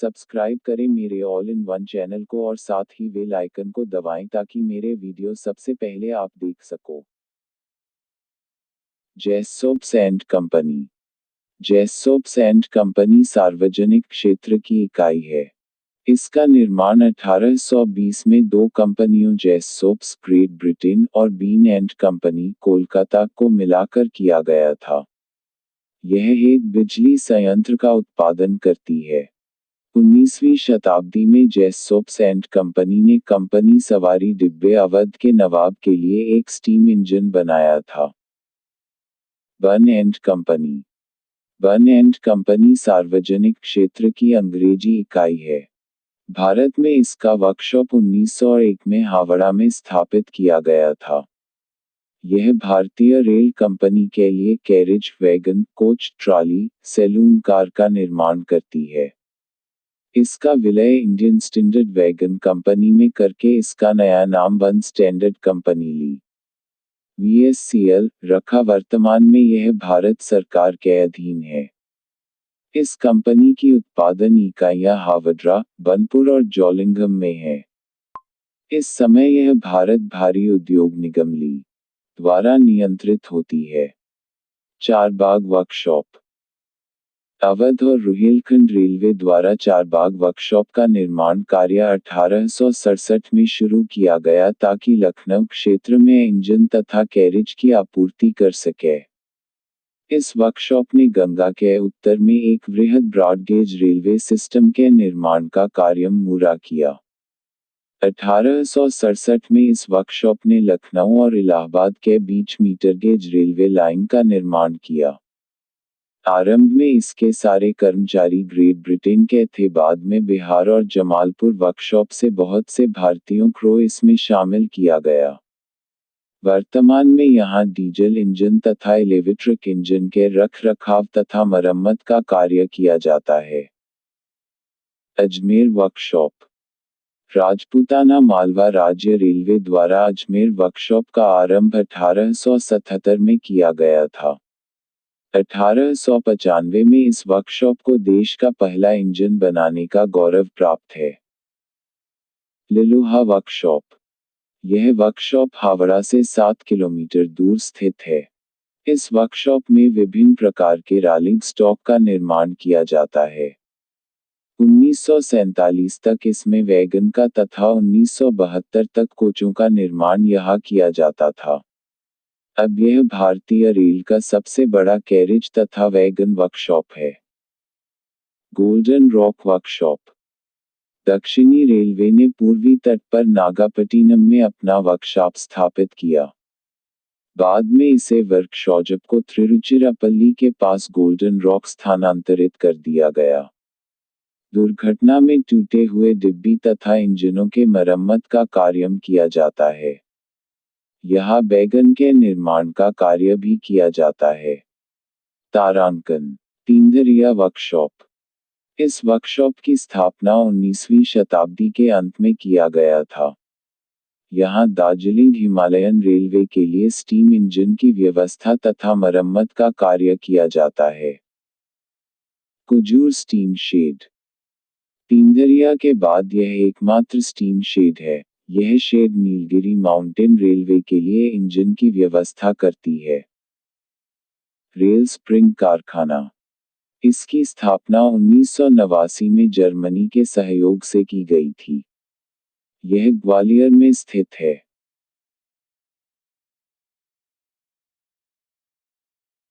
Subscribe करें मेरे all in one channel को और साथ ही बेल आइकन को दबाएं ताकि मेरे वीडियो सबसे पहले आप देख सको। जेसोप्स एंड कंपनी। जेसोप्स एंड कंपनी सार्वजनिक क्षेत्र की इकाई है। इसका निर्माण 1820 में दो कंपनियों जेसोप्स ग्रेट ब्रिटेन और बीन एंड कंपनी कोलकाता को मिलाकर किया गया था। यह एक बिजली संयंत्र का उत्पादन करती है। 19वीं शताब्दी में जेसोप्स एंड कंपनी ने कंपनी सवारी डिब्बे अवध के नवाब के लिए एक स्टीम इंजन बनाया था। बन एंड कंपनी। बन एंड कंपनी सार्वजनिक क्षेत्र की अंग्रेजी इकाई है। भारत में इसका वर्कशॉप 1901 में हावड़ा में स्थापित किया गया था। यह भारतीय रेल कंपनी के लिए carriage wagon, coach, trolley, saloon car का निर्माण करती है। इसका विलय इंडियन स्टैंडर्ड वैगन कंपनी में करके इसका नया नाम बन स्टैंडर्ड कंपनी ली। VSCL रखा। वर्तमान में यह भारत सरकार के अधीन है। इस कंपनी की उत्पादन इकाइयां हावड़ा, बनपुर और जोलिंगम में है। इस समय यह भारत भारी उद्योग निगम ली द्वारा नियंत्रित होती है। चारबाग वर्कशॉप। अवध और रुहेलखंड रेलवे द्वारा चारबाग वर्कशॉप का निर्माण कार्य 1867 में शुरू किया गया ताकि लखनऊ क्षेत्र में इंजन तथा कैरेज की आपूर्ति कर सके। इस वर्कशॉप ने गंगा के उत्तर में एक वृहद ब्रॉडगेज रेलवे सिस्टम के निर्माण का कार्य पूरा किया। 1867 में इस वर्कशॉप ने लखनऊ और इलाहाबाद के बीच मीटरगेज रेलवे लाइन का निर्माण किया। आरंभ में इसके सारे कर्मचारी ग्रेट ब्रिटेन के थे, बाद में बिहार और जमालपुर वर्कशॉप से बहुत से भारतीयों को इसमें शामिल किया गया। वर्तमान में यहां डीजल इंजन तथा इलेक्ट्रिक इंजन के रख रखाव तथा मरम्मत का कार्य किया जाता है। अजमेर वर्कशॉप। राजपूताना मालवा राज्य रेलवे द्वारा अजमेर वर्कशॉप का आरंभ 1877 में किया गया था। 1895 में इस वर्कशॉप को देश का पहला इंजन बनाने का गौरव प्राप्त है। लिलुहा वर्कशॉप। यह वर्कशॉप हावड़ा से 7 किलोमीटर दूर स्थित है। इस वर्कशॉप में विभिन्न प्रकार के रोलिंग स्टॉक का निर्माण किया जाता है। 1947 तक इसमें वैगन का तथा 1972 तक कोचों का निर्माण यहाँ किया जाता था। अब यह भारतीय रेल का सबसे बड़ा कैरेज तथा वैगन वर्कशॉप है। Golden rock workshop. दक्षिणी रेलवे ने पूर्वी तट पर नागापट्टिनम में अपना वर्कशॉप स्थापित किया। बाद में इसे वर्कशॉप को तिरुचिरापल्ली के पास गोल्डन रॉक स्थानांतरित कर दिया गया। दुर्घटना में टूटे हुए डिब्बी तथा इंजनों के मरम्मत का कार्य किया जाता है। यहाँ वैगन के निर्माण का कार्य भी किया जाता है। तारांकन। तींदरिया वर्कशॉप। इस वर्कशॉप की स्थापना 19वीं शताब्दी के अंत में किया गया था। यहाँ दार्जिलिंग हिमालयन रेलवे के लिए स्टीम इंजन की व्यवस्था तथा मरम्मत का कार्य किया जाता है। Kujur steam shade. तींदरिया के बाद यह एकमात्र स्टीम शेड है। यह शेड नीलगिरी माउंटेन रेलवे के लिए इंजन की व्यवस्था करती है। रेल स्प्रिंग कारखाना। इसकी स्थापना 1989 में जर्मनी के सहयोग से की गई थी। यह ग्वालियर में स्थित है।